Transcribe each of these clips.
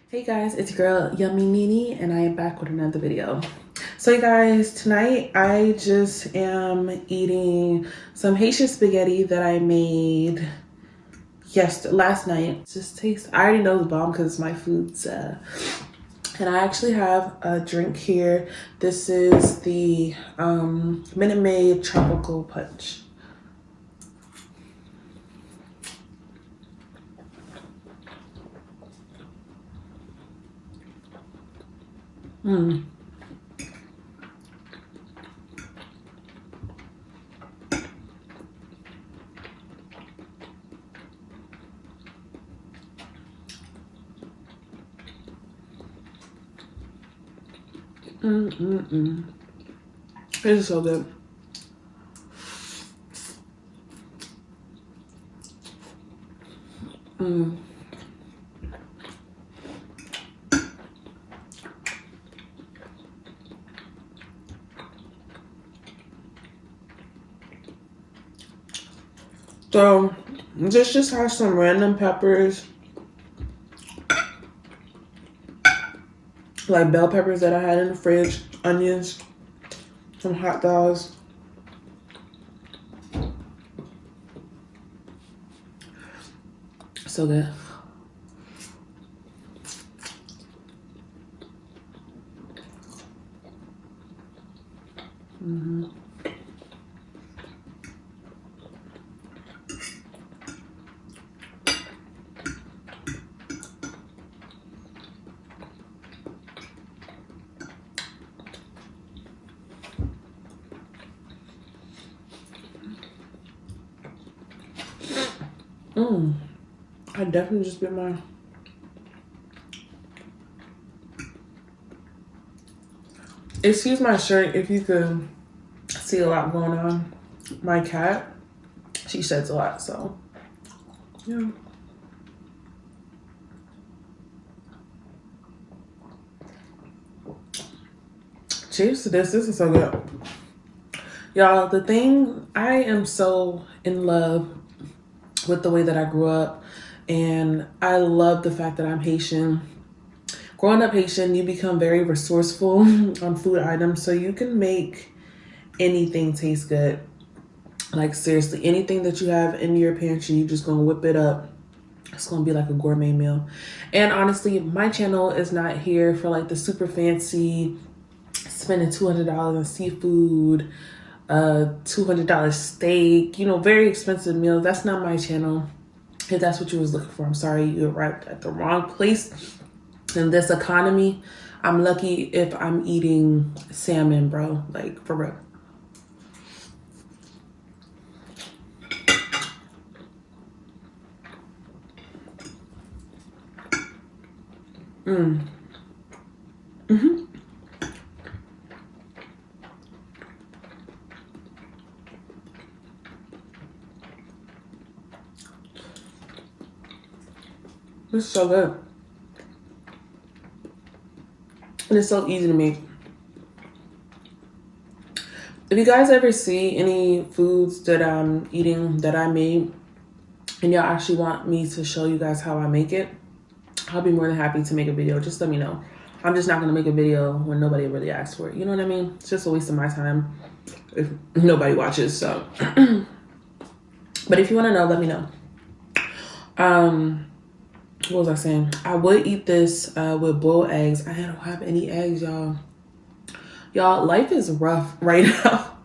Hey guys, it's your girl Yummy NiNi and I am back with another video. So you guys, tonight I just am eating some Haitian spaghetti that I made last night. Just taste, I already know the bomb because my food's and I actually have a drink here. This is the Minute Maid Tropical Punch. It is so good. So this just has some random peppers, like bell peppers that I had in the fridge, onions, some hot dogs. So good. I definitely just bit my. Excuse my shirt if you could see a lot going on. My cat, she sheds a lot, so yeah. Cheers to this. This is so good. Y'all, the thing, I am so in love with the way that I grew up, and I love the fact that I'm Haitian. Growing up Haitian, you become very resourceful on food items, so you can make anything taste good. Like seriously, anything that you have in your pantry, you just gonna whip it up. It's gonna be like a gourmet meal. And honestly, my channel is not here for like the super fancy spending $200 on seafood, $200 steak, very expensive meals. That's not my channel. If that's what you was looking for, I'm sorry, you arrived at the wrong place. In this economy, I'm lucky if I'm eating salmon, bro. Like, for real. This is so good. And it's so easy to make. If you guys ever see any foods that I'm eating that I made and y'all actually want me to show you guys how I make it, I'll be more than happy to make a video. Just let me know. I'm just not going to make a video when nobody really asks for it. You know what I mean? It's just a waste of my time if nobody watches. So, but if you want to know, let me know. What was I saying? I would eat this with boiled eggs. I don't have any eggs, y'all. Y'all, life is rough right now.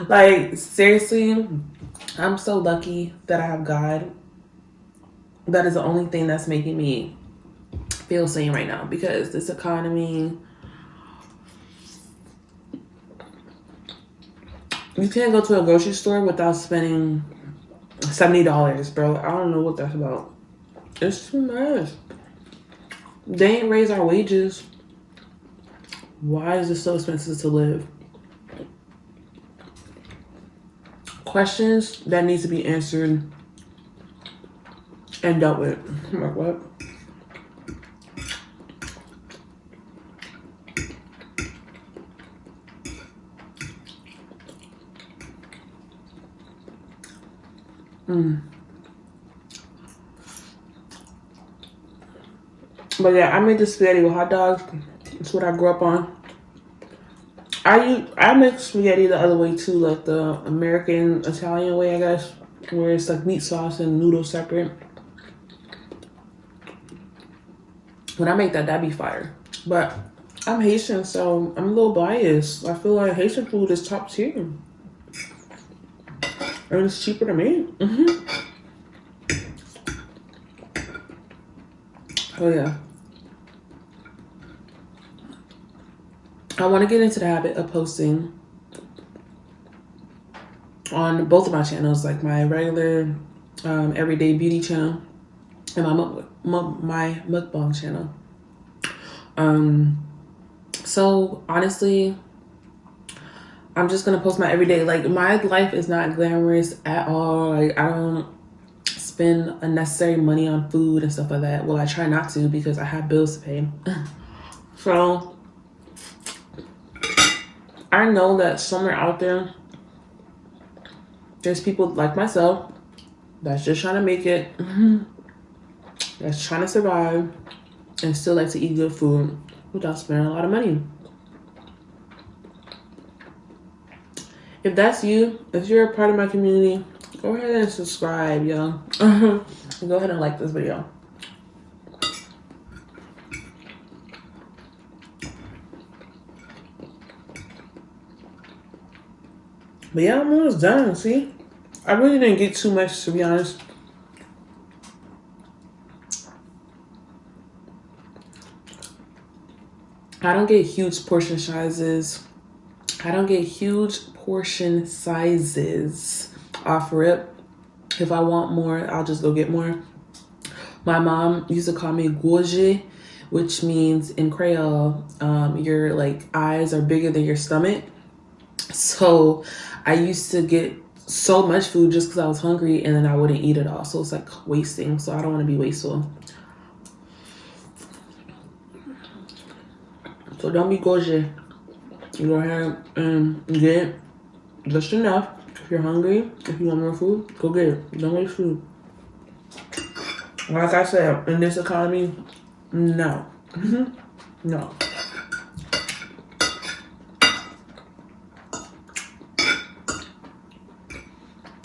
Like, seriously, I'm so lucky that I have God. That is the only thing that's making me feel sane right now, because this economy, you can't go to a grocery store without spending $70, bro. I don't know what that's about. It's too much. They ain't raise our wages. Why is it so expensive to live? Questions that need to be answered and dealt with. I'm like, what? But yeah, I made the spaghetti with hot dogs. That's what I grew up on. I make spaghetti the other way too, like the American Italian way, I guess, where it's like meat sauce and noodles separate. When I make that, that'd be fire. But I'm Haitian, so I'm a little biased. I feel like Haitian food is top tier, and it's cheaper than me. Oh yeah. I want to get into the habit of posting on both of my channels, like my regular everyday beauty channel and my mukbang channel. So honestly, I'm just gonna post my everyday. Like, my life is not glamorous at all. Like, I don't spend unnecessary money on food and stuff like that. Well, I try not to because I have bills to pay. So I know that somewhere out there, there's people like myself that's just trying to make it, that's trying to survive, and still like to eat good food without spending a lot of money. If that's you, if you're a part of my community, go ahead and subscribe, yo. Go ahead and like this video. But yeah, I'm almost done, see? I really didn't get too much, to be honest. I don't get huge portion sizes. Off rip. If I want more, I'll just go get more. My mom used to call me gorge, which means in Creole, your like eyes are bigger than your stomach. So I used to get so much food just because I was hungry, and then I wouldn't eat it all. So it's like wasting. So I don't want to be wasteful. So don't be gorge. You go ahead and get just enough. If you're hungry, if you want more food, go get it. Don't waste food. Like I said, in this economy, no. No.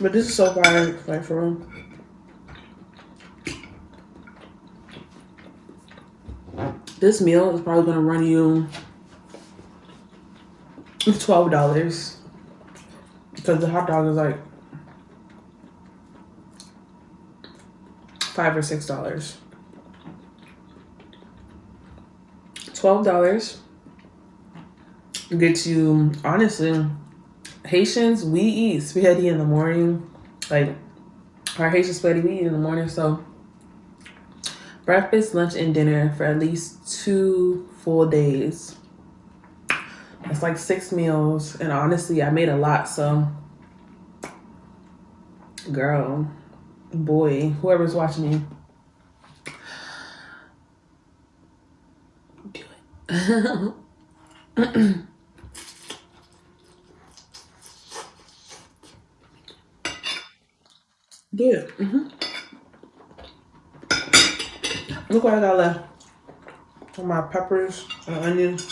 But this is so fire, like, for real. This meal is probably gonna run you $12 because the hot dog is like $5 or $6. $12 gets you, honestly, Haitians, we eat spaghetti in the morning. Like, our Haitian spaghetti we eat in the morning. So breakfast, lunch, and dinner for at least 2 full days. It's like 6 meals. And honestly, I made a lot. So girl, boy, whoever's watching me, do it. Do it. Look what I got left. For my peppers and onions.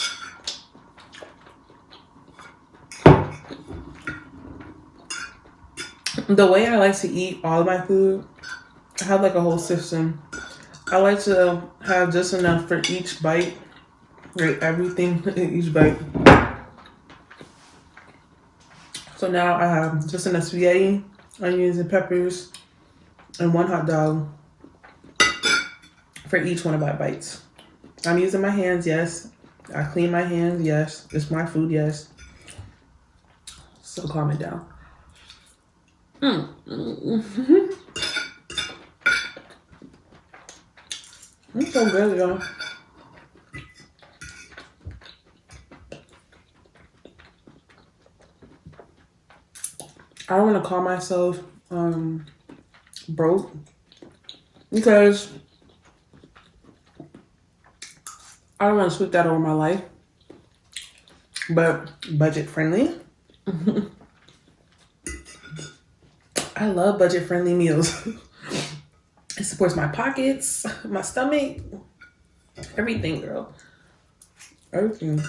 The way I like to eat all of my food, I have like a whole system. I like to have just enough for each bite. Like everything in each bite. So now I have just enough spaghetti, onions, and peppers, and 1 hot dog for each one of my bites. I'm using my hands, yes. I clean my hands, yes. It's my food, yes. So calm it down. It's so good, y'all. I don't want to call myself broke because I don't want to sweep that over my life, but budget friendly. I love budget friendly meals. It supports my pockets, my stomach. Everything, girl. Everything.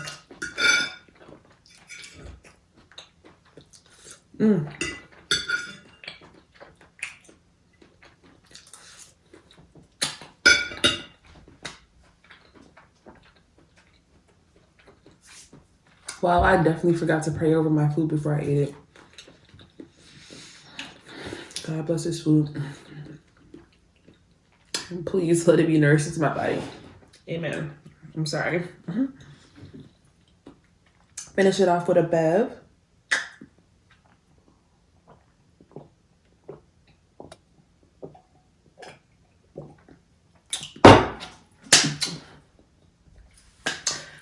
Wow, I definitely forgot to pray over my food before I ate it. God bless this food. And please let it be nourished to my body. Amen. I'm sorry. Finish it off with a bev.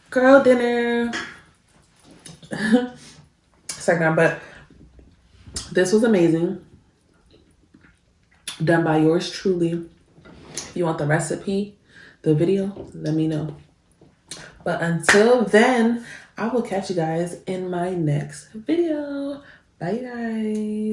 Girl dinner. Second, but this was amazing. Done by yours truly. If you want the recipe, the video, let me know. But until then, I will catch you guys in my next video. Bye, guys.